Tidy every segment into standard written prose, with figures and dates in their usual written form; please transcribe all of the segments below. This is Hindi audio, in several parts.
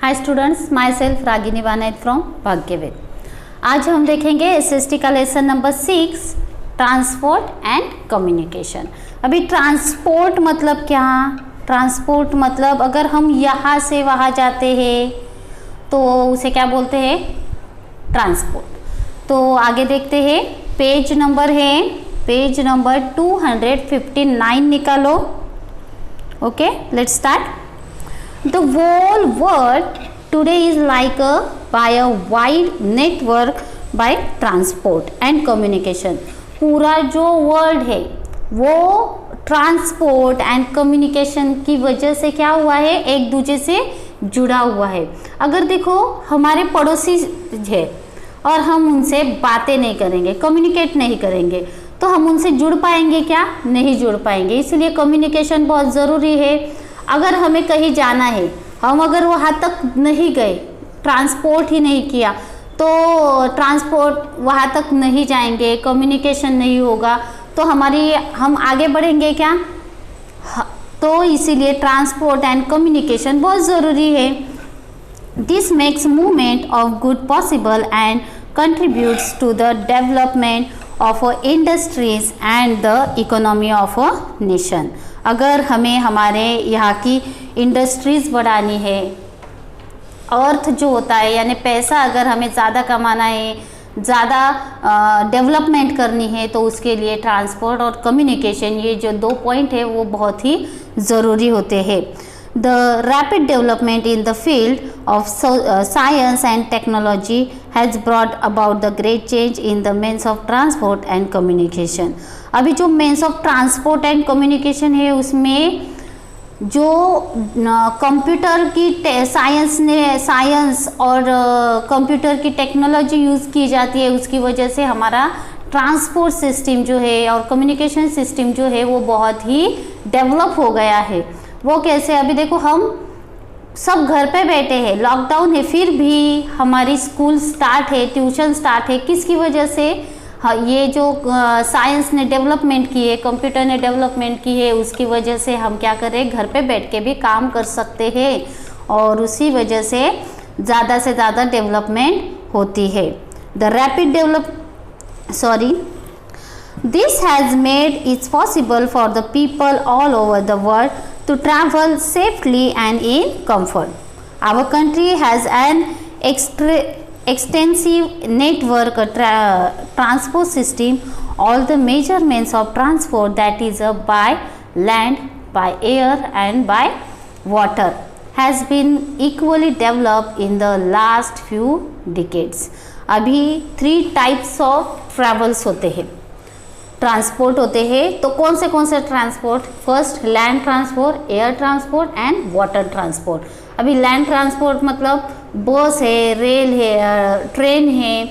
हाय स्टूडेंट्स, माई सेल्फ रागिनी वानायत फ्रॉम भाग्यवेद। आज हम देखेंगे एसएसटी का lesson number 6 transport and communication. अभी ट्रांसपोर्ट मतलब क्या? ट्रांसपोर्ट मतलब अगर हम यहाँ से वहाँ जाते हैं तो उसे क्या बोलते हैं? ट्रांसपोर्ट। तो आगे देखते हैं, पेज नंबर है पेज नंबर 259 निकालो। Okay, let's start. The whole world today is like by a wide network by transport and communication। पूरा जो वर्ल्ड है वो ट्रांसपोर्ट एंड कम्युनिकेशन की वजह से क्या हुआ है? एक दूसरे से जुड़ा हुआ है। अगर देखो हमारे पड़ोसी है और हम उनसे बातें नहीं करेंगे, कम्युनिकेट नहीं करेंगे, तो हम उनसे जुड़ पाएंगे क्या? नहीं जुड़ पाएंगे। इसलिए कम्युनिकेशन बहुत ज़रूरी है। अगर हमें कहीं जाना है, हम अगर वहाँ तक नहीं गए, ट्रांसपोर्ट ही नहीं किया, तो ट्रांसपोर्ट वहाँ तक नहीं जाएंगे, कम्युनिकेशन नहीं होगा, तो हम आगे बढ़ेंगे क्या? तो इसीलिए ट्रांसपोर्ट एंड कम्युनिकेशन बहुत ज़रूरी है। This makes movement of good possible and contributes to the development of industries and the economy of a nation. अगर हमें हमारे यहाँ की इंडस्ट्रीज़ बढ़ानी है, अर्थ जो होता है यानी पैसा अगर हमें ज़्यादा कमाना है, ज़्यादा डेवलपमेंट करनी है, तो उसके लिए ट्रांसपोर्ट और कम्युनिकेशन, ये जो दो पॉइंट है वो बहुत ही ज़रूरी होते हैं। The rapid development in the field of science and technology has brought about the great change in the means of transport and communication। अभी जो means of transport and communication है उसमें जो कंप्यूटर की साइंस और कंप्यूटर की टेक्नोलॉजी यूज़ की जाती है, उसकी वजह से हमारा ट्रांसपोर्ट सिस्टम जो है और कम्युनिकेशन सिस्टम जो है वो बहुत ही डेवलप हो गया है। वो कैसे? अभी देखो हम सब घर पे बैठे हैं, लॉकडाउन है, फिर भी हमारी स्कूल स्टार्ट है, ट्यूशन स्टार्ट है। किसकी वजह से? हाँ, ये जो साइंस ने डेवलपमेंट की है, कंप्यूटर ने डेवलपमेंट की है, उसकी वजह से हम क्या करें? घर पे बैठ के भी काम कर सकते हैं और उसी वजह से ज़्यादा से ज़्यादा डेवलपमेंट होती है। The rapid This has made it possible for the people all over the world to travel safely and in comfort. Our country has an extensive network transport system. All the major means of transport, that is by land, by air and by water, has been equally developed in the last few decades। अभी 3 टाइप्स ऑफ ट्रैवल्स होते हैं, ट्रांसपोर्ट होते हैं। तो कौन से transport? First land transport, air transport and water transport. अभी लैंड ट्रांसपोर्ट मतलब बस है, रेल है, ट्रेन है,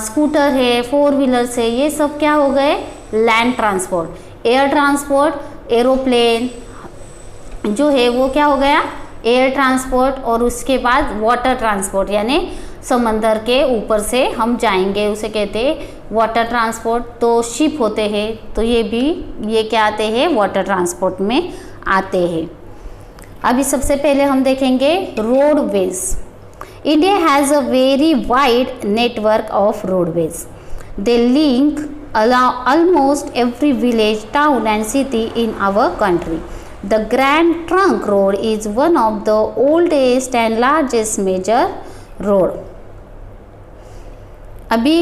स्कूटर है, 4 व्हीलर्स है, ये सब क्या हो गए? Land transport. Air transport, aeroplane जो है वो क्या हो गया? Air transport. और उसके बाद वाटर ट्रांसपोर्ट यानी समंदर के ऊपर से हम जाएंगे, उसे कहते हैं वाटर ट्रांसपोर्ट। तो शिप होते हैं, तो ये क्या आते हैं? वाटर ट्रांसपोर्ट में आते हैं। अभी सबसे पहले हम देखेंगे roadways. India has a very wide network of roadways. They link almost every village, town and city in our country. The Grand Trunk Road is one of the oldest and largest major road। अभी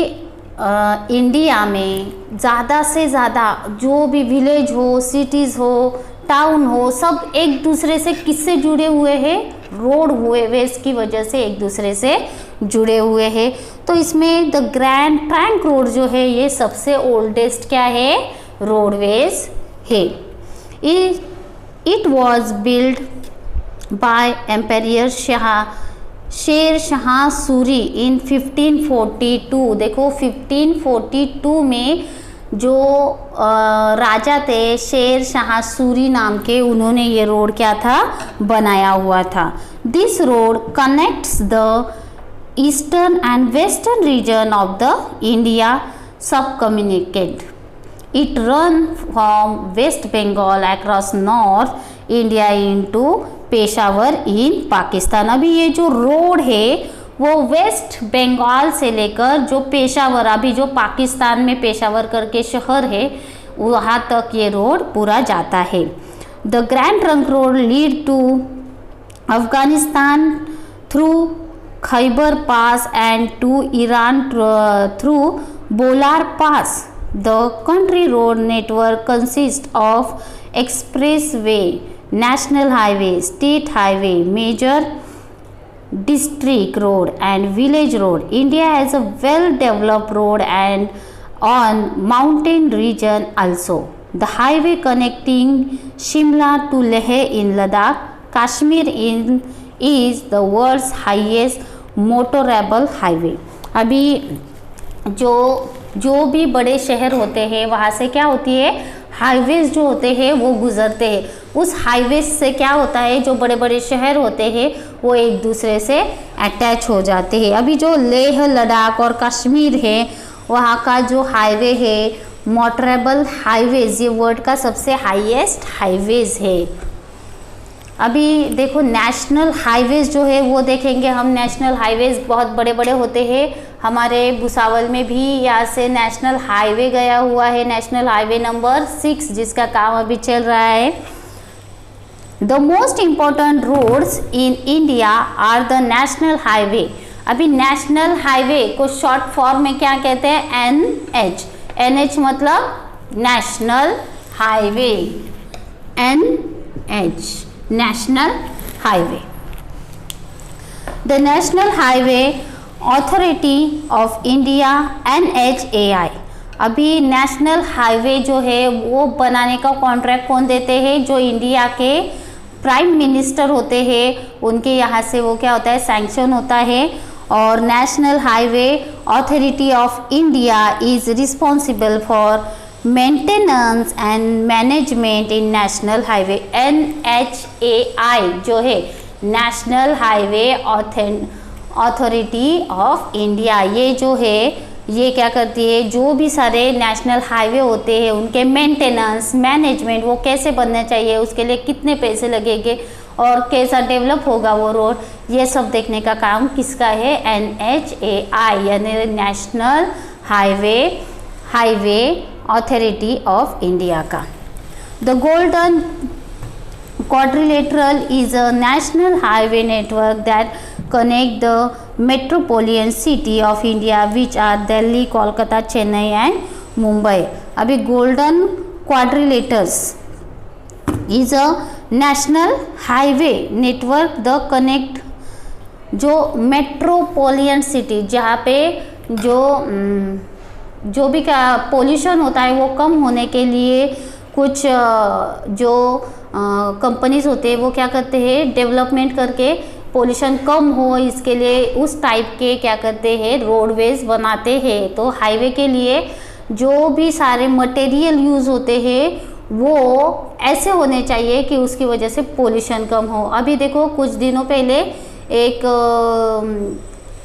इंडिया में ज़्यादा से ज़्यादा जो भी विलेज हो, सिटीज़ हो, टाउन हो, सब एक दूसरे से किससे जुड़े हुए हैं? रोडवेज की वजह से एक दूसरे से जुड़े हुए हैं। तो इसमें द ग्रैंड ट्रंक रोड जो है ये सबसे ओल्डेस्ट क्या है? रोडवेज है। It was build by ampere Sher Shah Suri इन 1542। देखो 1542 में जो राजा थे शेर शाह सूरी नाम के, उन्होंने ये रोड क्या था? बनाया हुआ था। This road connects the eastern and western region of the India subcontinent. It run from West Bengal across north India into Peshawar in Pakistan. अभी ये जो रोड है वो वेस्ट बंगाल से लेकर जो पेशावर, अभी जो पाकिस्तान में पेशावर करके शहर है वहाँ तक ये रोड पूरा जाता है। The grand trunk road lead to Afghanistan through Khyber pass and to Iran through Bolan pass. The country road network consist of expressway, national highway, state highway, major district road and village road. India has a well developed road and on mountain region also. The highway connecting Shimla to Leh in Ladakh, Kashmir is the world's highest motorable highway. अभी जो भी बड़े शहर होते हैं वहाँ से क्या होती है, हाईवेज जो होते हैं वो गुजरते हैं। उस हाईवेज से क्या होता है, जो बड़े बड़े शहर होते हैं वो एक दूसरे से अटैच हो जाते हैं। अभी जो लेह, लद्दाख और कश्मीर है वहाँ का जो हाईवे है, मोटरेबल हाईवेज, ये वर्ल्ड का सबसे हाईएस्ट हाईवेज है। अभी देखो नेशनल हाईवेज जो है वो देखेंगे हम। नेशनल हाईवेज बहुत बड़े बड़े होते हैं। हमारे भुसावल में भी यहाँ से नेशनल हाईवे गया हुआ है, नेशनल हाईवे नंबर 6, जिसका काम अभी चल रहा है। The most important roads in India are the national highway. अभी नेशनल हाईवे को शॉर्ट फॉर्म में क्या कहते हैं, NH। NH मतलब national highway, NH national highway. The national highway authority of India NHAI। अभी नेशनल हाईवे जो है वो बनाने का कॉन्ट्रैक्ट कौन देते हैं, जो इंडिया के प्राइम मिनिस्टर होते हैं उनके यहाँ से वो क्या होता है, सैंक्शन होता है। और national highway authority of India is responsible for maintenance and management in national highway. NHAI जो है national highway authority of India, ये जो है ये क्या करती है, जो भी सारे नेशनल हाईवे होते हैं उनके मेंटेनेंस, मैनेजमेंट, वो कैसे बनने चाहिए, उसके लिए कितने पैसे लगेंगे और कैसा डेवलप होगा वो रोड, ये सब देखने का काम किसका है, NHAI यानी national highway authority of India का। The golden quadrilateral is a national highway network that connect the metropolitan city of India which are Delhi, Kolkata, Chennai and Mumbai. अभी golden quadrilaters is a national highway network the connect जो मेट्रोपोलियन सिटी, जहाँ पे जो भी का पोल्यूशन होता है वो कम होने के लिए कुछ जो कंपनीज होते हैं वो क्या करते हैं, डेवलपमेंट करके पोल्यूशन कम हो इसके लिए उस टाइप के क्या करते हैं, रोडवेज बनाते हैं। तो हाईवे के लिए जो भी सारे मटेरियल यूज़ होते हैं वो ऐसे होने चाहिए कि उसकी वजह से पोल्यूशन कम हो। अभी देखो कुछ दिनों पहले एक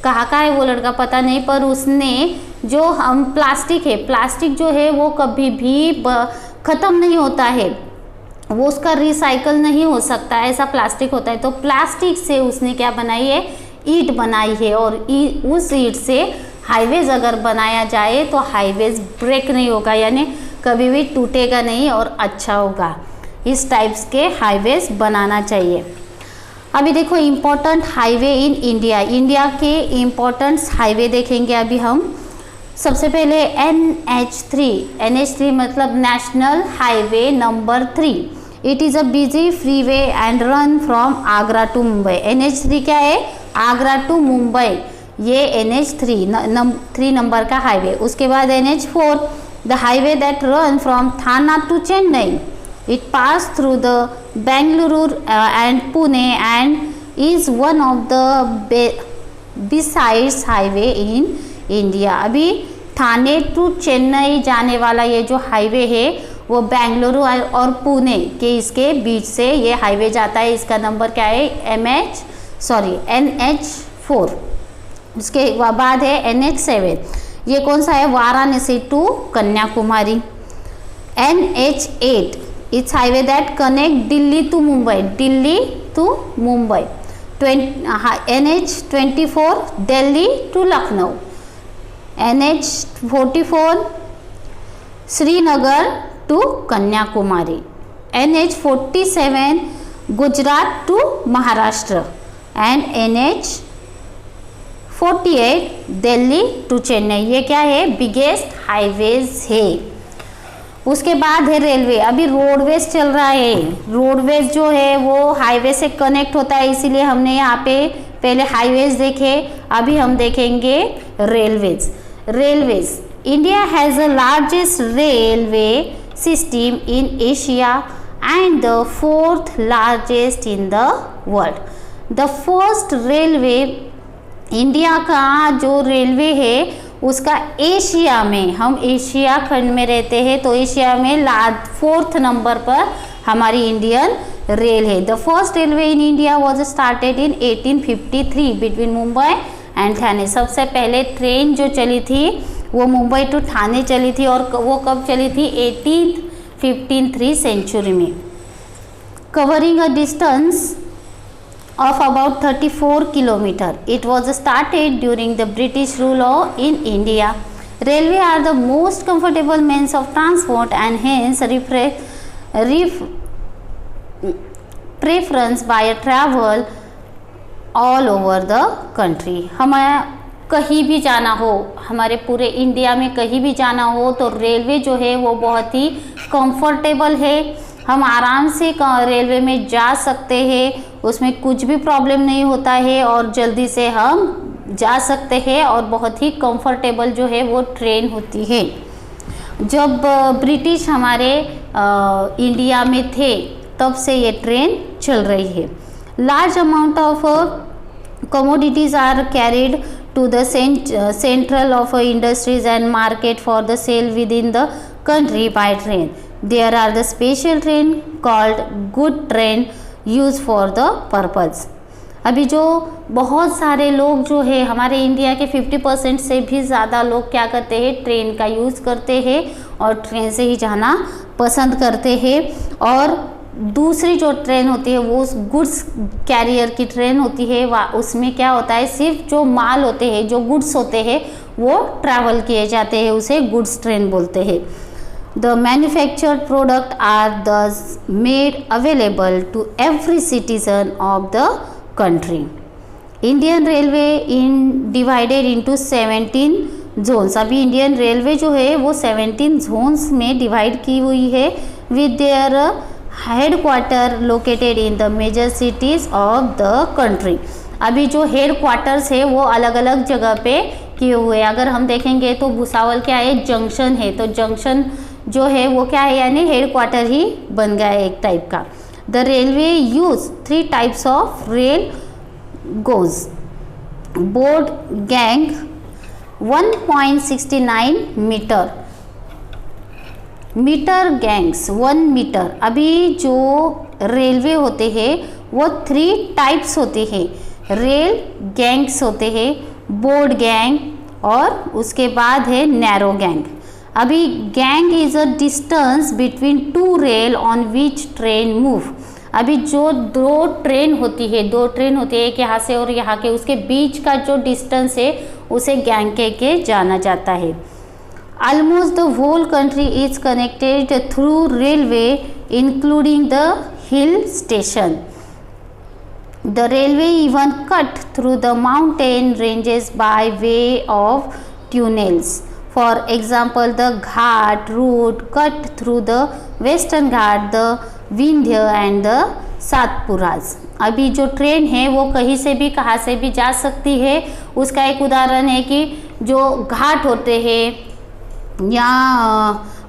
कहाँ का है वो लड़का पता नहीं, पर उसने जो हम प्लास्टिक जो है वो कभी भी ख़त्म नहीं होता है, वो उसका रिसाइकल नहीं हो सकता, ऐसा प्लास्टिक होता है। तो प्लास्टिक से उसने क्या बनाई है, ईंट बनाई है, और उस ईंट से हाईवेज अगर बनाया जाए तो हाईवेज ब्रेक नहीं होगा, यानी कभी भी टूटेगा नहीं और अच्छा होगा। इस टाइप्स के हाईवेज बनाना चाहिए। अभी देखो इम्पोर्टेंट हाईवे इन इंडिया के इम्पोर्टेंट हाईवे देखेंगे अभी हम। सबसे पहले NH3 मतलब national highway number 3। It is a busy freeway and run from Agra to Mumbai. NH3 क्या है, आगरा टू मुंबई, ये NH3 नंबर का हाईवे। उसके बाद NH4 the highway that run from Thana to Chennai. It pass through the Bengaluru and Pune and is one of the busiest highway in India. अभी थाने टू चेन्नई जाने वाला ये जो हाईवे है वो बेंगलुरु और पुणे के इसके बीच से ये हाईवे जाता है। इसका नंबर क्या है, NH4। उसके बाद है NH7, ये कौन सा है, Varanasi to Kanyakumari. NH8 it's highway that connect Delhi to Mumbai, Delhi to Mumbai, NH24 Delhi to Lucknow, NH44 Srinagar to Kanyakumari, NH47 Gujarat to Maharashtra and NH48 Delhi to Chennai. ये क्या है, बिगेस्ट हाईवेज है। उसके बाद है रेलवे। अभी रोडवेज चल रहा है। रोडवेज जो है वो हाईवे से कनेक्ट होता है, इसीलिए हमने यहाँ पे पहले हाईवेज देखे, अभी हम देखेंगे railways. Railways, India has the largest railway system in Asia and the fourth largest in the world. The first railway, India का जो रेलवे है उसका एशिया में, हम एशिया खंड में रहते हैं तो एशिया में 4th नंबर पर हमारी इंडियन रेल है। The first railway in India was started in 1853 between Mumbai and Thane. सबसे पहले ट्रेन जो चली थी वो मुंबई टू ठाणे चली थी, और वो कब चली थी, 15th सेंचुरी में, covering a distance of about 34 kilometers. It was started during the British rule in India. Railway are the most comfortable means of transport and hence preference by travel all over the country. हमें कहीं भी जाना हो, हमारे पूरे इंडिया में कहीं भी जाना हो तो रेलवे जो है वो बहुत ही कंफर्टेबल है। हम आराम से रेलवे में जा सकते हैं, उसमें कुछ भी प्रॉब्लम नहीं होता है और जल्दी से हम जा सकते हैं, और बहुत ही कंफर्टेबल जो है वो ट्रेन होती है। जब ब्रिटिश हमारे इंडिया में थे तब से ये ट्रेन चल रही है। Large amount of commodities are carried to the central of industries and market for the sale within the country by train. There are the special train called good train used for the purpose. अभी जो बहुत सारे लोग जो है हमारे इंडिया के 50% से भी ज़्यादा लोग क्या करते हैं, ट्रेन का यूज़ करते हैं और ट्रेन से ही जाना पसंद करते हैं। और दूसरी जो ट्रेन होती है वो गुड्स कैरियर की ट्रेन होती है, उसमें क्या होता है, सिर्फ जो माल होते हैं, जो गुड्स होते हैं वो ट्रैवल किए जाते हैं, उसे गुड्स ट्रेन बोलते हैं। The manufactured product are thus made available to every citizen of the country. Indian Railway divided into 17 zones. अभी इंडियन रेलवे जो है वो 17 zones में डिवाइड की हुई है, with their headquarter located in the major cities of the country. अभी जो हेड क्वार्टर्स है वो अलग अलग जगह पे किए हुए। अगर हम देखेंगे तो भुसावल क्या है, जंक्शन है, तो जंक्शन जो है वो क्या है, यानी हेड क्वार्टर ही बन गया है एक टाइप का। The railway use 3 types of rail gauges, broad गैंग 1.69 मीटर, मीटर गैंग्स 1 मीटर। अभी जो रेलवे होते हैं वो 3 टाइप्स होते हैं, रेल गैंग्स होते हैं, बोर्ड गैंग और उसके बाद है नैरो गैंग। अभी gang is a distance between 2 rail on which train move. अभी जो 2 ट्रेन होती है, 2 ट्रेन होती है, एक यहाँ से और यहाँ के, उसके बीच का जो डिस्टेंस है उसे गैंग कह के जाना जाता है। Almost the whole country is connected through railway including the hill station. The railway even cut through the mountain ranges by way of tunnels. For example, the Ghat route cut through the Western Ghat, the Vindhya and the Satpuras. अभी जो ट्रेन है वो कहीं से भी कहाँ से भी जा सकती है। उसका एक उदाहरण है कि जो घाट होते हैं या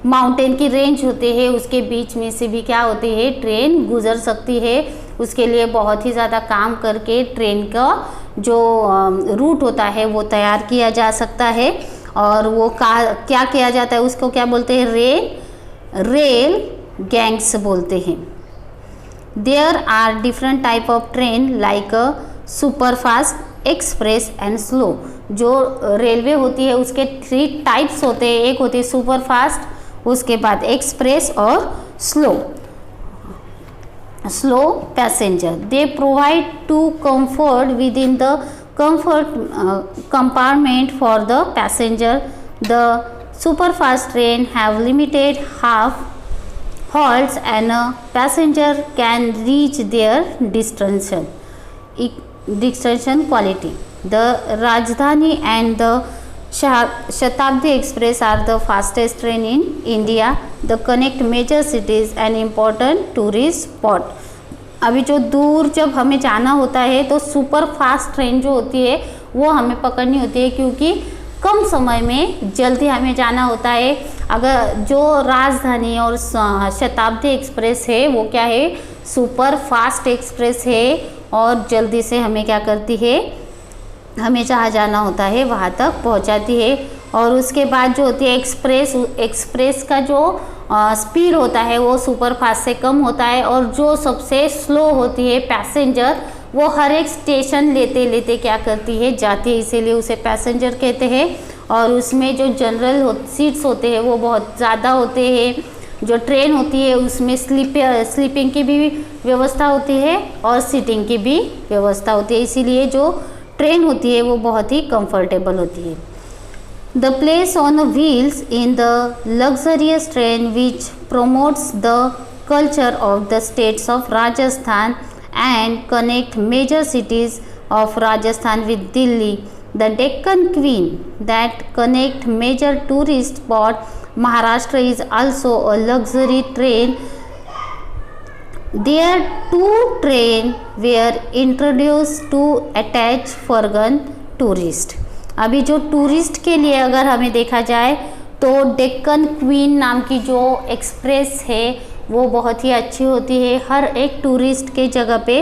माउंटेन की रेंज होते हैं उसके बीच में से भी क्या होती है, ट्रेन गुजर सकती है। उसके लिए बहुत ही ज़्यादा काम करके ट्रेन का जो रूट होता है वो तैयार किया जा सकता है, और वो क्या किया जाता है, उसको क्या बोलते हैं, रेल गैंग्स बोलते हैं। There are different type of train like super fast, express and slow. जो रेलवे होती है उसके 3 टाइप्स होते हैं, एक होती है सुपर फास्ट, उसके बाद एक्सप्रेस और slow. slow passenger. They provide to comfort within the compartment for the passenger. The superfast train have limited half halts and a passenger can reach their destination quality. The Rajdhani and the Shatabdi Express are the fastest train in India. The connect major cities and important tourist spot. अभी जो दूर जब हमें जाना होता है तो सुपर फास्ट ट्रेन जो होती है वो हमें पकड़नी होती है, क्योंकि कम समय में जल्दी हमें जाना होता है। अगर जो राजधानी और शताब्दी एक्सप्रेस है वो क्या है, सुपर फास्ट एक्सप्रेस है और जल्दी से हमें क्या करती है, हमें जहाँ जाना होता है वहाँ तक पहुँचाती है। और उसके बाद जो होती है एक्सप्रेस का जो स्पीड होता है वो सुपर फास्ट से कम होता है, और जो सबसे स्लो होती है पैसेंजर वो हर एक स्टेशन लेते लेते क्या करती है, जाती है, इसीलिए उसे पैसेंजर कहते हैं। और उसमें जो जनरल सीट्स होते हैं वो बहुत ज़्यादा होते हैं। जो ट्रेन होती है उसमें स्लीपिंग की भी व्यवस्था होती है और सीटिंग की भी व्यवस्था होती है, इसीलिए जो ट्रेन होती है वो बहुत ही कंफर्टेबल होती है। The place on the wheels in the luxurious train which promotes the culture of the states of Rajasthan and connect major cities of Rajasthan with Delhi. The Deccan Queen that connect major tourist spot Maharashtra is also a luxury train. There two train were introduced to attach foreign tourist. अभी जो टूरिस्ट के लिए अगर हमें देखा जाए तो डेक्कन क्वीन नाम की जो एक्सप्रेस है वो बहुत ही अच्छी होती है। हर एक टूरिस्ट के जगह पे,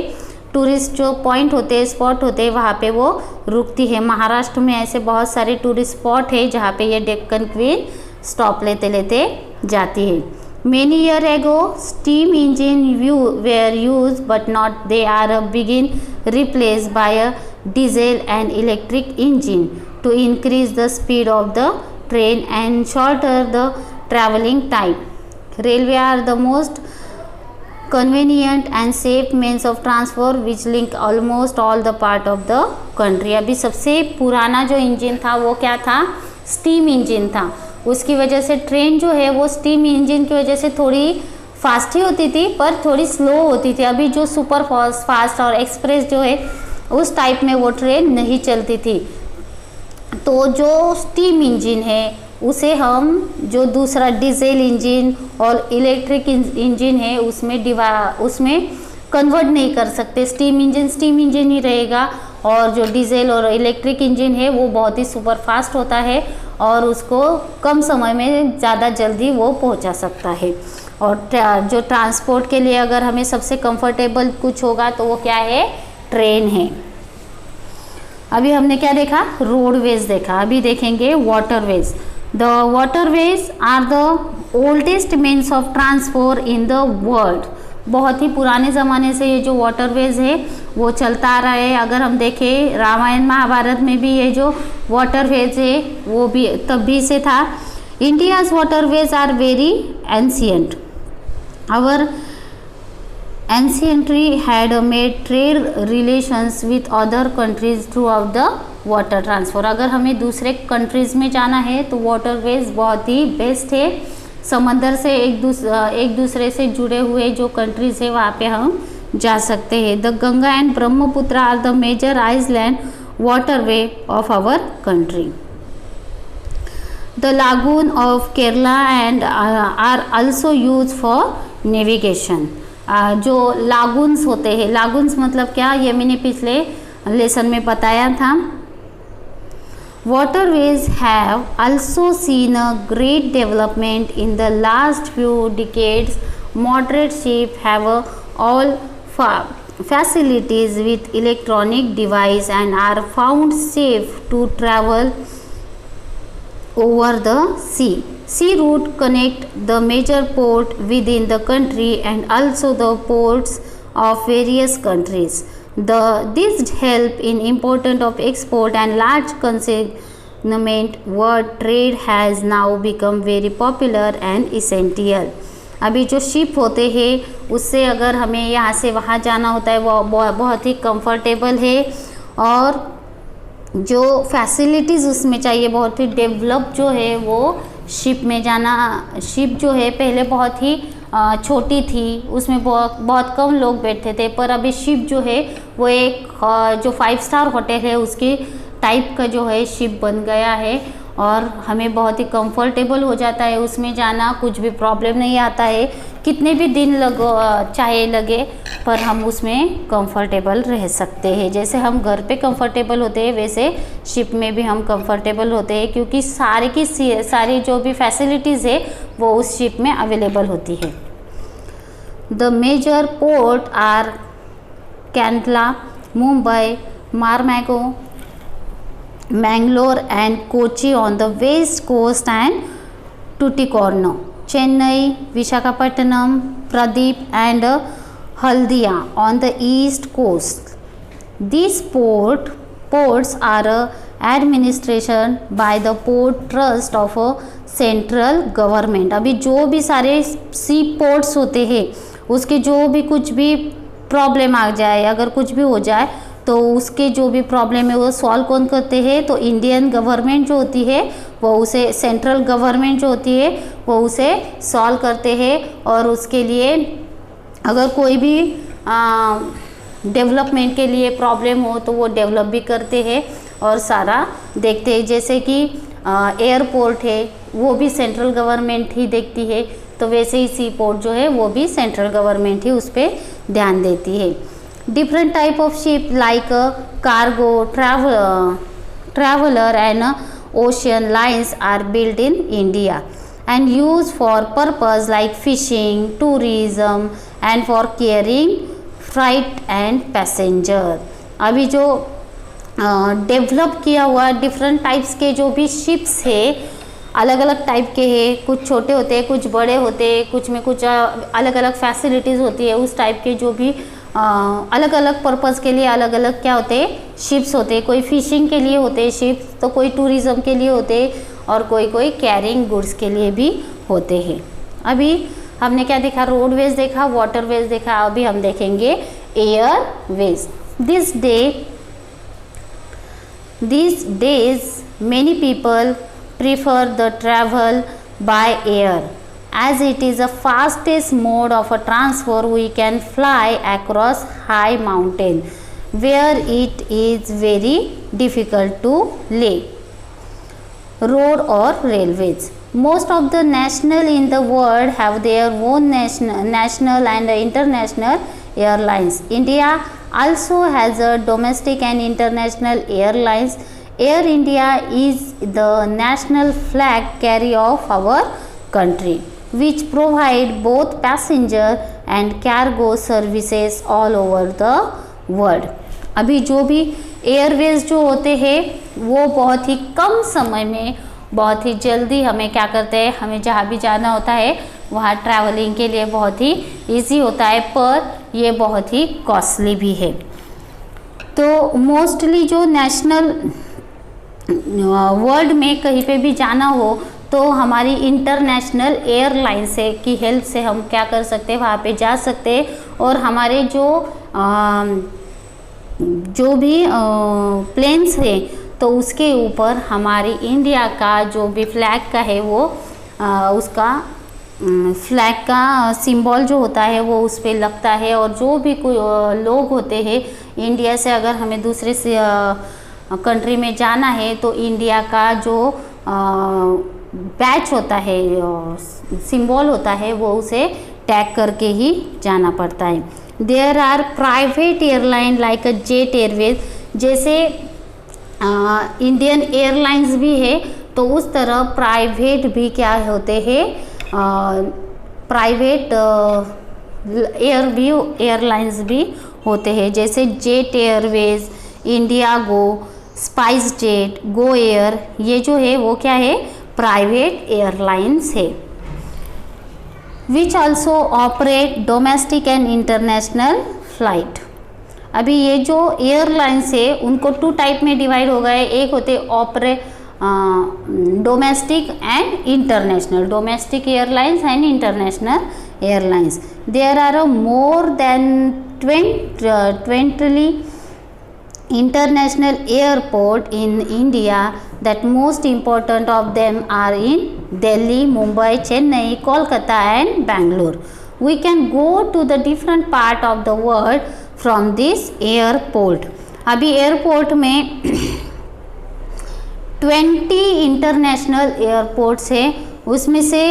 टूरिस्ट जो पॉइंट होते हैं, स्पॉट होते हैं, वहाँ पे वो रुकती है। महाराष्ट्र में ऐसे बहुत सारे टूरिस्ट स्पॉट है जहाँ पे ये डेक्कन क्वीन स्टॉप लेते लेते जाती है। Many years ago, steam engine were used, but not they are begin replaced by a diesel and electric engine to increase the speed of the train and shorter the traveling time. Railway are the most convenient and safe means of transport which link almost all the part of the country. अभी सबसे पुराना जो इंजन था वो क्या था, स्टीम इंजन था। उसकी वजह से ट्रेन जो है वो स्टीम इंजन की वजह से थोड़ी फास्ट ही होती थी पर थोड़ी स्लो होती थी। अभी जो सुपर फास्ट और एक्सप्रेस जो है उस टाइप में वो ट्रेन नहीं चलती थी। तो जो स्टीम इंजन है उसे हम जो दूसरा डीजल इंजन और इलेक्ट्रिक इंजन है उसमें कन्वर्ट नहीं कर सकते। स्टीम इंजन ही रहेगा, और जो डीजल और इलेक्ट्रिक इंजन है वो बहुत ही सुपर फास्ट होता है और उसको कम समय में ज़्यादा जल्दी वो पहुंचा सकता है। और जो ट्रांसपोर्ट के लिए अगर हमें सबसे कंफर्टेबल कुछ होगा तो वो क्या है, ट्रेन है। अभी हमने क्या देखा, रोडवेज देखा। अभी देखेंगे waterways. The waterways are the oldest means of transport in the world. बहुत ही पुराने ज़माने से ये जो वाटरवेज है वो चलता आ रहा है। अगर हम देखें रामायण महाभारत में भी ये जो वाटरवेज है वो भी तब भी से था। India's waterways are very ancient. Our ancientry had made trade relations with other countries throughout the water transport. अगर हमें दूसरे कंट्रीज़ में जाना है तो वाटरवेज बहुत ही बेस्ट है। समंदर से एक दूसरे से जुड़े हुए जो कंट्रीज़ है वहाँ पे हम जा सकते हैं। The Ganga and Brahmaputra are the major island waterway of our country. The lagoon of Kerala and are also use for navigation. जो लागून्स होते हैं, लागून्स मतलब क्या, ये मैंने पिछले लेसन में बताया था। Waterways have also seen a great development in the last few decades. Moderate ships have all facilities with electronic device and are found safe to travel over the sea. Sea route connect the major port within the country and also the ports of various countries. This help in important of export and large consignment. World trade has now become very popular and essential. अभी जो शिप होते हैं उससे अगर हमें यहाँ से वहाँ जाना होता है वो बहुत ही कंफर्टेबल है, और जो फैसिलिटीज़ उसमें चाहिए बहुत ही डेवलप जो है वो शिप में जाना। शिप जो है पहले बहुत ही छोटी थी, उसमें बहुत कम लोग बैठते थे, पर अभी शिप जो है वो एक जो 5 स्टार होटल है उसकी टाइप का जो है शिप बन गया है, और हमें बहुत ही कंफर्टेबल हो जाता है उसमें जाना, कुछ भी प्रॉब्लम नहीं आता है, कितने भी दिन चाहे लगे पर हम उसमें कंफर्टेबल रह सकते हैं। जैसे हम घर पे कंफर्टेबल होते हैं वैसे शिप में भी हम कंफर्टेबल होते हैं, क्योंकि सारी जो भी फैसिलिटीज़ है वो उस शिप में अवेलेबल होती है। The major port are Kandla, Mumbai, Marmagao, Mangalore and Kochi on the west coast and Tuticorin, Chennai, Visakhapatnam, Pradeep and Haldia on the east coast. These ports are administration by the port trust of a central government. अभी जो भी सारे सी पोर्ट्स होते हैं उसके जो भी कुछ भी प्रॉब्लम आ जाए, अगर कुछ भी हो जाए तो उसके जो भी प्रॉब्लम है वो सॉल्व कौन करते हैं, तो इंडियन गवर्नमेंट जो होती है वो उसे, सेंट्रल गवर्नमेंट जो होती है वो उसे सॉल्व करते हैं। और उसके लिए अगर कोई भी डेवलपमेंट के लिए प्रॉब्लम हो तो वो डेवलप भी करते हैं और सारा देखते हैं। जैसे कि एयरपोर्ट है वो भी सेंट्रल गवर्नमेंट ही देखती है, तो वैसे ही सी पोर्ट जो है वो भी सेंट्रल गवर्नमेंट ही उस पर ध्यान देती है। Different type of ship like cargo, traveler and ocean lines are built in India and used for purpose like fishing, tourism and for carrying freight and passenger। अभी जो डेवलप किया हुआ डिफरेंट टाइप्स के जो भी शिप्स है अलग अलग टाइप के हैं, कुछ छोटे होते हैं, कुछ बड़े होते हैं, कुछ में कुछ अलग अलग फैसिलिटीज़ होती है। उस टाइप के जो भी अलग अलग पर्पज़ के लिए अलग अलग क्या होते हैं शिप्स होते हैं। कोई फिशिंग के लिए होते हैं शिप्स, तो कोई टूरिज़्म के लिए होते हैं, और कोई कैरिंग गुड्स के लिए भी होते हैं। अभी हमने क्या देखा, रोडवेज देखा, वाटरवेज देखा, अभी हम देखेंगे Airways. These days many people prefer the travel by air as it is the fastest mode of a transfer. We can fly across high mountain where it is very difficult to lay road or railways. Most of the national in the world have their own national and international airlines. India also has a domestic and international airlines. Air India is the national flag carrier of our country, which provide both passenger and cargo services all over the world. अभी जो भी एयरवेज जो होते हैं वो बहुत ही कम समय में बहुत ही जल्दी हमें क्या करते हैं, हमें जहाँ भी जाना होता है वहाँ ट्रैवलिंग के लिए बहुत ही इजी होता है, पर ये बहुत ही कॉस्टली भी है। तो मोस्टली जो नेशनल वर्ल्ड में कहीं पे भी जाना हो तो हमारी इंटरनेशनल एयरलाइन से की हेल्प से हम क्या कर सकते हैं, वहाँ पे जा सकते हैं, और हमारे जो भी प्लेन्स हैं तो उसके ऊपर हमारी इंडिया का जो भी फ्लैग का है वो उसका फ्लैग का सिंबल जो होता है वो उस पर लगता है। और जो भी कोई लोग होते हैं इंडिया से, अगर हमें दूसरे से कंट्री में जाना है तो इंडिया का जो बैच होता है, सिंबल होता है, वो उसे टैग करके ही जाना पड़ता है। There are private airline like Jet Airways, जैसे इंडियन एयरलाइंस भी है तो उस तरह प्राइवेट भी क्या होते हैं, प्राइवेट एयरलाइंस भी होते हैं, जैसे जेट एयरवेज, इंडिया गो, स्पाइस जेट, गो एयर, ये जो है वो क्या है, प्राइवेट एयरलाइंस है। Which also operate domestic and international flight. अभी ये जो एयरलाइंस है उनको 2 टाइप में डिवाइड हो गए, एक होते domestic and international, domestic airlines and international Airlines. There are more than 20 international airport in India. That most important of them are in Delhi, Mumbai, Chennai, Kolkata and Bangalore. We can go to the different part of the world from this airport. अभी एयरपोर्ट में 20 इंटरनेशनल एयरपोर्ट्स हैं, उसमें से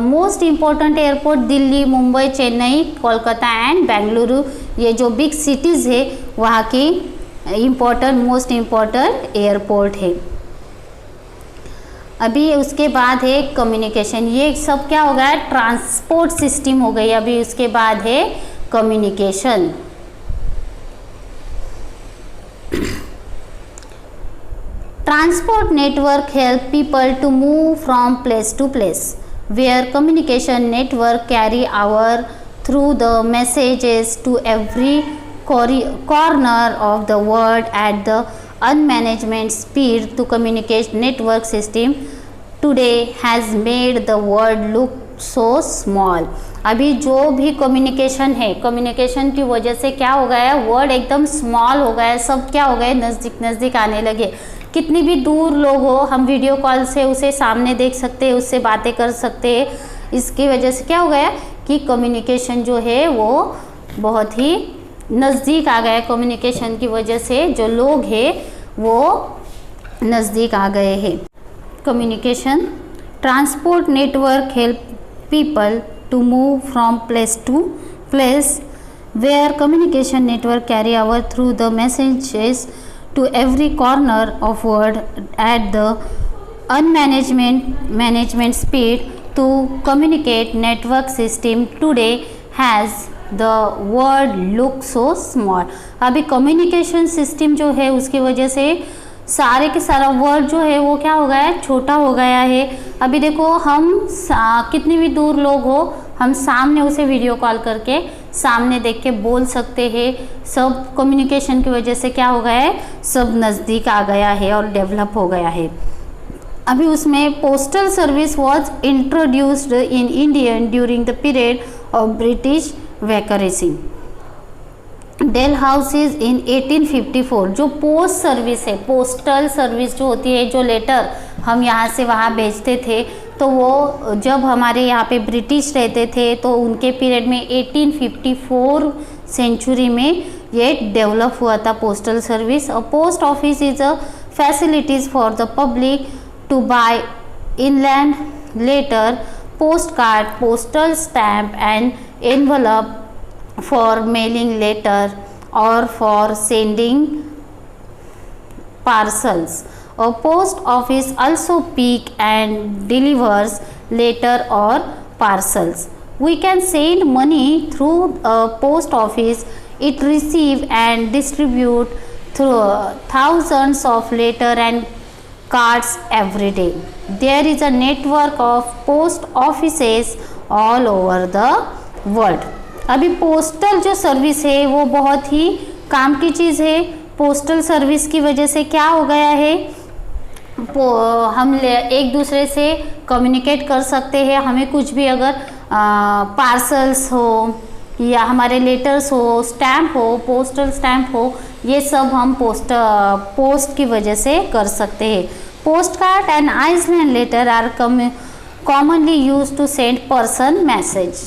most important airport Delhi, Mumbai, Chennai, Kolkata and Bengaluru, ये जो बिग सिटीज़ है वहाँ की मोस्ट इम्पॉर्टेंट एयरपोर्ट है। अभी उसके बाद है कम्युनिकेशन, ये सब क्या हो गया, ट्रांसपोर्ट सिस्टम हो गई। अभी उसके बाद है communication. Transport network help people to move from place to place, where communication network carry our through the messages to every corner of the world at the unmanagement speed. To communication network system today has made the world look so small. अभी जो भी कम्युनिकेशन है, कम्युनिकेशन की वजह से क्या हो गया है, वर्ल्ड एकदम स्मॉल हो गया है, सब क्या हो गए, नज़दीक नज़दीक आने लगे। कितनी भी दूर लोग हो, हम वीडियो कॉल से उसे सामने देख सकते हैं, उससे बातें कर सकते हैं। इसकी वजह से क्या हो गया कि कम्युनिकेशन जो है वो बहुत ही नज़दीक आ गया है। कम्युनिकेशन की वजह से जो लोग हैं वो नज़दीक आ गए हैं। Communication transport network help people to move from place to place, where communication network carry over through the messages to every corner of world at the unmanagement speed. To communicate network system today has the world look so small. अभी communication system जो है उसकी वजह से सारे के सारा वर्ड जो है वो क्या हो गया है, छोटा हो गया है। अभी देखो हम कितनी भी दूर लोग हो, हम सामने उसे वीडियो कॉल करके सामने देख के बोल सकते हैं। सब कम्युनिकेशन की वजह से क्या हो गया है, सब नज़दीक आ गया है और डेवलप हो गया है। अभी उसमें postal service was introduced in India during the period of British वैकेरेसी। डेल हाउसेज इन 1854, जो पोस्ट सर्विस है, पोस्टल सर्विस जो होती है, जो लेटर हम यहाँ से वहाँ भेजते थे, तो वो जब हमारे यहाँ पे ब्रिटिश रहते थे तो उनके पीरियड में 1854 सेंचुरी में ये डेवलप हुआ था पोस्टल सर्विस। और post office is a facilities for the public to buy inland letter, post card, postal stamp and envelope for mailing letter or for sending parcels. A post office also pick and delivers letter or parcels. We can send money through a post office. It receive and distribute through thousands of letter and cards every day. There is a network of post offices all over the world. अभी पोस्टल जो सर्विस है वो बहुत ही काम की चीज़ है। पोस्टल सर्विस की वजह से क्या हो गया है, हम एक दूसरे से कम्युनिकेट कर सकते हैं। हमें कुछ भी अगर पार्सल्स हो या हमारे लेटर्स हो, स्टैम्प हो, पोस्टल स्टैम्प हो, ये सब हम पोस्ट की वजह से कर सकते हैं। Post card and inland letter are commonly use to send person message.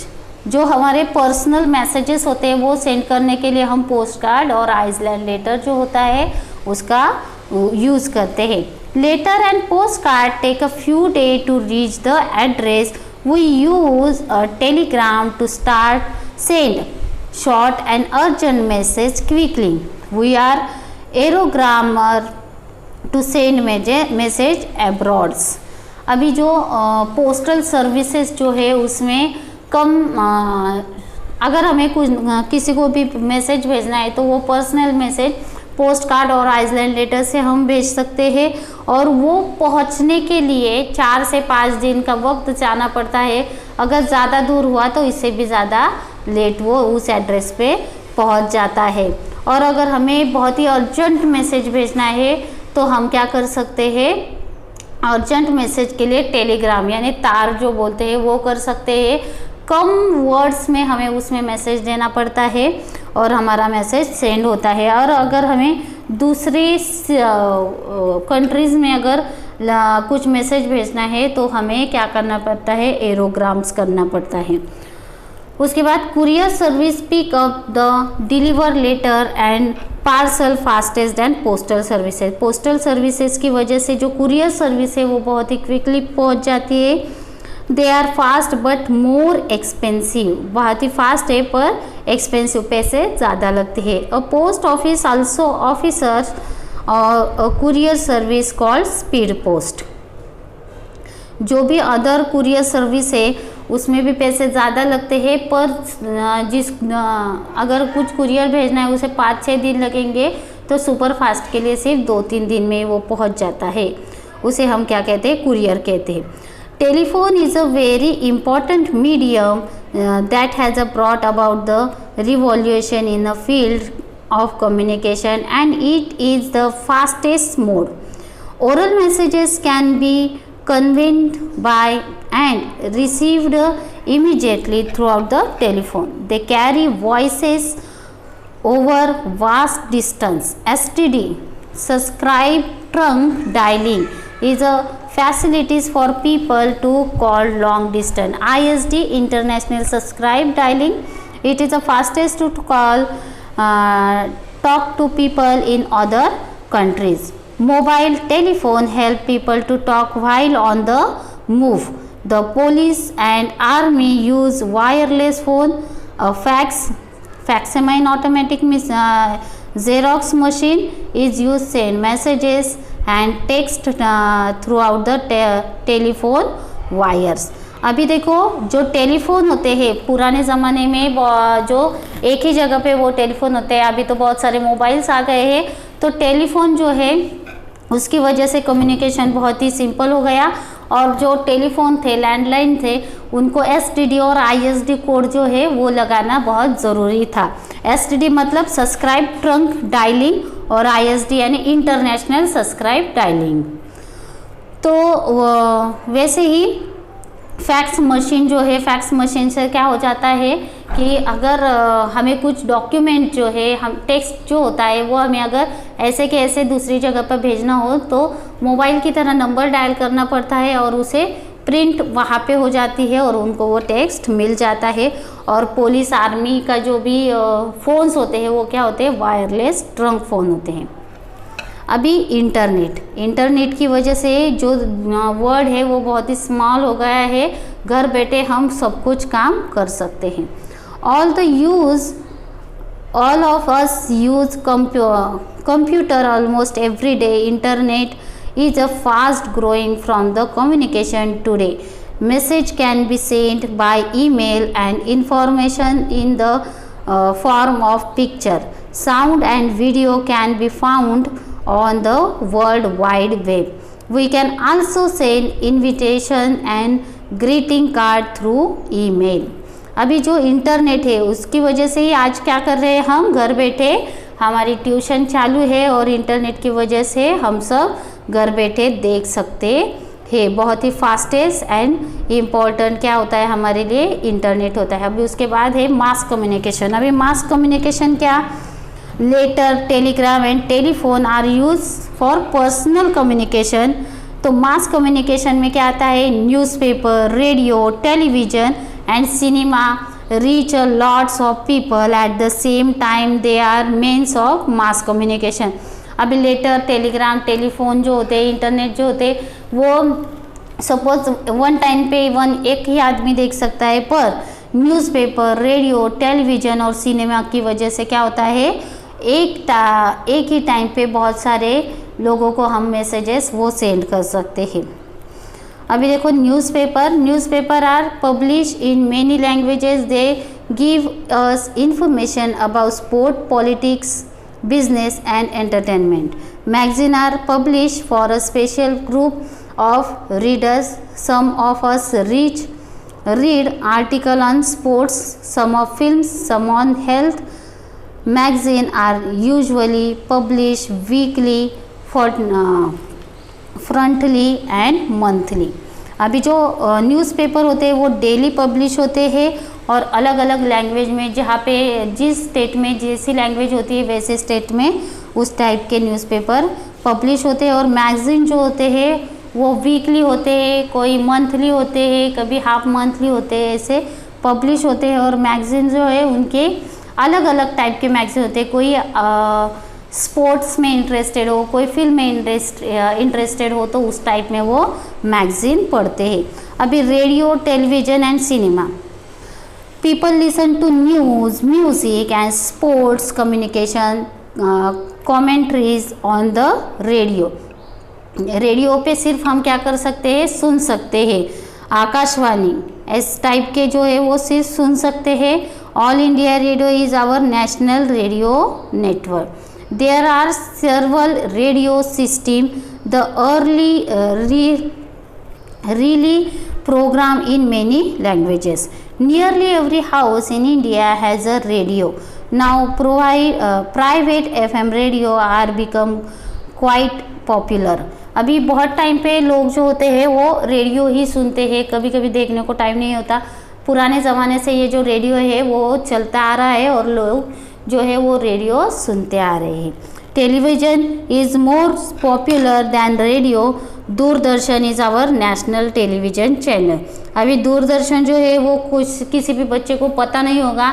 जो हमारे पर्सनल मैसेजेस होते हैं वो सेंड करने के लिए हम पोस्ट कार्ड और आइसलैंड लेटर जो होता है उसका यूज़ करते हैं। Letter and post card take a few day to reach the address. We use a telegram to start send short and urgent message quickly. We are aerogramme to send message abroads. अभी जो पोस्टल सर्विसेज जो है उसमें कम अगर हमें कुछ किसी को भी मैसेज भेजना है तो वो पर्सनल मैसेज पोस्ट कार्ड और आइसलैंड लेटर से हम भेज सकते हैं, और वो पहुंचने के लिए 4 से 5 दिन का वक्त जाना पड़ता है। अगर ज़्यादा दूर हुआ तो इससे भी ज़्यादा लेट वो उस एड्रेस पे पहुंच जाता है। और अगर हमें बहुत ही अर्जेंट मैसेज भेजना है तो हम क्या कर सकते हैं, अर्जेंट मैसेज के लिए टेलीग्राम यानी तार जो बोलते हैं वो कर सकते हैं। कम वर्ड्स में हमें उसमें मैसेज देना पड़ता है और हमारा मैसेज सेंड होता है। और अगर हमें दूसरे कंट्रीज़ में अगर कुछ मैसेज भेजना है तो हमें क्या करना पड़ता है, एरोग्राम्स करना पड़ता है। उसके बाद courier service pick up the deliver letter and parcel fastest and postal services. Postal services की वजह से जो कुरियर सर्विस है वो बहुत ही क्विकली पहुंच जाती है। They are fast but more expensive, बहुत ही फास्ट है पर एक्सपेंसिव, पैसे ज़्यादा लगते हैं। अ post office also officers courier service called speed post. जो भी अदर कुरियर सर्विस है उसमें भी पैसे ज़्यादा लगते हैं, पर अगर कुछ कुरियर भेजना है उसे 5-6 दिन लगेंगे तो सुपर फास्ट के लिए सिर्फ 2-3 दिन में वो पहुंच जाता है। उसे हम क्या कहते हैं, कुरियर कहते हैं। Telephone is a very important medium that has brought about the revolution in the field of communication, and it is the fastest mode. Oral messages can be conveyed by and received immediately throughout the telephone. They carry voices over vast distance. STD, subscribe trunk dialing, is a facilities for people to call long distance. ISD, international subscribe dialing, it is the fastest to call talk to people in other countries. Mobile telephone help people to talk while on the move. The police and army use wireless phone. A facsimilie automatic Xerox machine is used to send messages and text throughout the telephone wires. अभी देखो जो टेलीफोन होते हैं पुराने ज़माने में जो एक ही जगह पे वो टेलीफोन होते हैं, अभी तो बहुत सारे मोबाइल्स आ गए हैं, तो टेलीफोन जो है उसकी वजह से कम्युनिकेशन बहुत ही सिंपल हो गया। और जो टेलीफोन थे, लैंडलाइन थे, उनको एसटीडी और आईएसडी कोड जो है वो लगाना बहुत ज़रूरी था। एसटीडी मतलब सब्सक्राइब ट्रंक डायलिंग और आईएसडी यानी इंटरनेशनल सब्सक्राइब डायलिंग। तो वैसे ही फैक्स मशीन जो है, फैक्स मशीन से क्या हो जाता है कि अगर हमें कुछ डॉक्यूमेंट जो है, हम टेक्स्ट जो होता है वो हमें अगर ऐसे के ऐसे दूसरी जगह पर भेजना हो तो मोबाइल की तरह नंबर डायल करना पड़ता है और उसे प्रिंट वहाँ पे हो जाती है और उनको वो टेक्स्ट मिल जाता है। और पुलिस आर्मी का जो भी फ़ोन्स होते हैं वो क्या होते हैं, वायरलेस ट्रंक फ़ोन होते हैं। अभी इंटरनेट की वजह से जो वर्ड है वो बहुत ही स्मॉल हो गया है, घर बैठे हम सब कुछ काम कर सकते हैं। all of us use computer almost every day. Internet is a fast growing from the communication today. Message can be sent by email and information in the form of picture. Sound and video can be found on the World Wide Web. We can also send invitation and greeting card through email. अभी जो इंटरनेट है उसकी वजह से ही आज क्या कर रहे हैं, हम घर बैठे हमारी ट्यूशन चालू है और इंटरनेट की वजह से हम सब घर बैठे देख सकते हैं। बहुत ही फास्टेस्ट एंड इम्पॉर्टेंट क्या होता है हमारे लिए, इंटरनेट होता है। अभी उसके बाद है मास कम्युनिकेशन। अभी मास कम्युनिकेशन क्या, letter, telegram and telephone are use for personal communication. तो मास कम्युनिकेशन में क्या आता है, newspaper, radio, television and cinema reach a lots of people at the same time. They are means of mass communication. अभी लेटर, टेलीग्राम, टेलीफोन जो होते हैं, इंटरनेट जो होते हैं, वो सपोज वन टाइम पे एक ही आदमी देख सकता है, पर न्यूज़पेपर, रेडियो, टेलीविज़न और सिनेमा की वजह से क्या होता है, एक ही टाइम पे बहुत सारे लोगों को हम मैसेजेस वो सेंड कर सकते हैं। अभी देखो newspaper are publish in many languages. They give us information about sport, politics, business and entertainment. Magazines are published for a special group of readers. Some of us read articles on sports, some of films, some on health. Magazines are usually published weekly, fortnightly and monthly. अभी जो न्यूज़पेपर होते हैं वो डेली पब्लिश होते हैं और अलग अलग लैंग्वेज में, जहाँ पे जिस स्टेट में जैसी लैंग्वेज होती है वैसे स्टेट में उस टाइप के न्यूज़पेपर पब्लिश होते हैं। और मैगज़ीन जो होते हैं वो वीकली होते हैं, कोई मंथली होते हैं, कभी हाफ मंथली होते हैं, ऐसे पब्लिश होते हैं। और मैगज़ीन जो है उनके अलग अलग टाइप के मैगज़ीन होते हैं, कोई स्पोर्ट्स में इंटरेस्टेड हो, कोई फिल्म में इंटरेस्टेड हो तो उस टाइप में वो मैगज़ीन पढ़ते हैं। अभी radio, television and cinema, people listen to news, music and sports, communication, commentaries on the radio. Radio पे सिर्फ हम क्या कर सकते हैं, सुन सकते हैं। आकाशवाणी इस टाइप के जो है वो सिर्फ सुन सकते हैं। All India Radio is our national radio network. There are several radio system, the really program in many languages. Nearly every house in India has a radio. Now private FM radio are become quite popular. अभी बहुत टाइम पे लोग जो होते हैं वो रेडियो ही सुनते हैं, कभी कभी देखने को टाइम नहीं होता। पुराने ज़माने से ये जो रेडियो है वो चलता आ रहा है और लोग जो है वो रेडियो सुनते आ रहे हैं। Television is more popular than radio. Doordarshan is our national television channel. अभी दूरदर्शन जो है वो कुछ किसी भी बच्चे को पता नहीं होगा,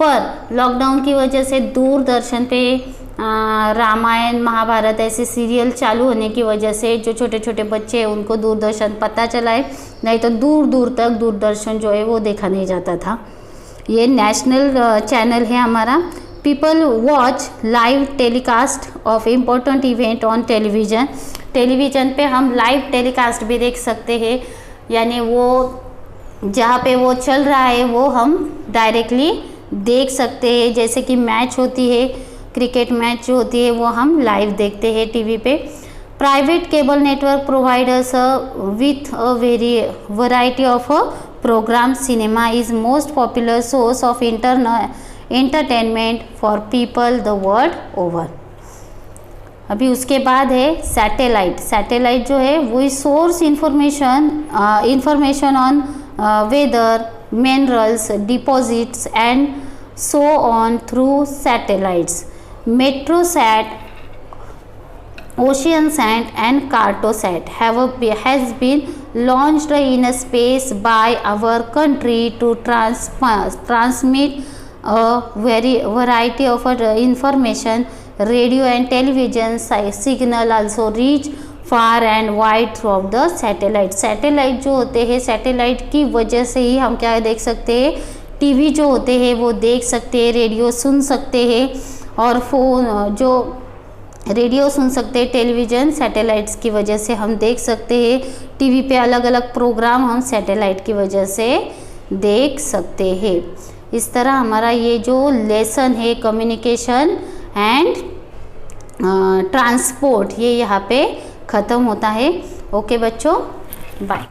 पर लॉकडाउन की वजह से दूरदर्शन पे रामायण, महाभारत ऐसे सीरियल चालू होने की वजह से जो छोटे छोटे बच्चे हैं उनको दूरदर्शन पता चला है, नहीं तो दूर दूर तक दूरदर्शन जो है वो देखा नहीं जाता था। ये नेशनल चैनल है हमारा। People watch live telecast of important event on television. Television पे हम लाइव टेलीकास्ट भी देख सकते हैं, यानी वो जहाँ पे वो चल रहा है वो हम डायरेक्टली देख सकते हैं। जैसे कि मैच होती है, क्रिकेट मैच जो होती है वो हम लाइव देखते हैं टीवी पे। Private cable network providers with a variety of program. Cinema is most popular source of entertainment for people the world over. अभी उसके बाद है सैटेलाइट। सैटेलाइट जो है वही source information on weather, minerals, deposits and so on through satellites. Metrosat, Oceansat and Cartosat has been launched in space by our country to transmit a variety of information. Radio and television signal also reach far and wide throughout the satellite. Satellite जो होते हैं, सैटेलाइट की वजह से ही हम क्या देख सकते हैं, टीवी जो होते हैं वो देख सकते हैं, रेडियो सुन सकते हैं, और फ़ोन जो रेडियो सुन सकते हैं, टेलीविज़न सैटेलाइट्स की वजह से हम देख सकते हैं। टीवी पे अलग अलग प्रोग्राम हम सैटेलाइट की वजह से देख सकते हैं। इस तरह हमारा ये जो लेसन है कम्युनिकेशन एंड ट्रांसपोर्ट, ये यहाँ पे ख़त्म होता है। ओके बच्चों, बाय।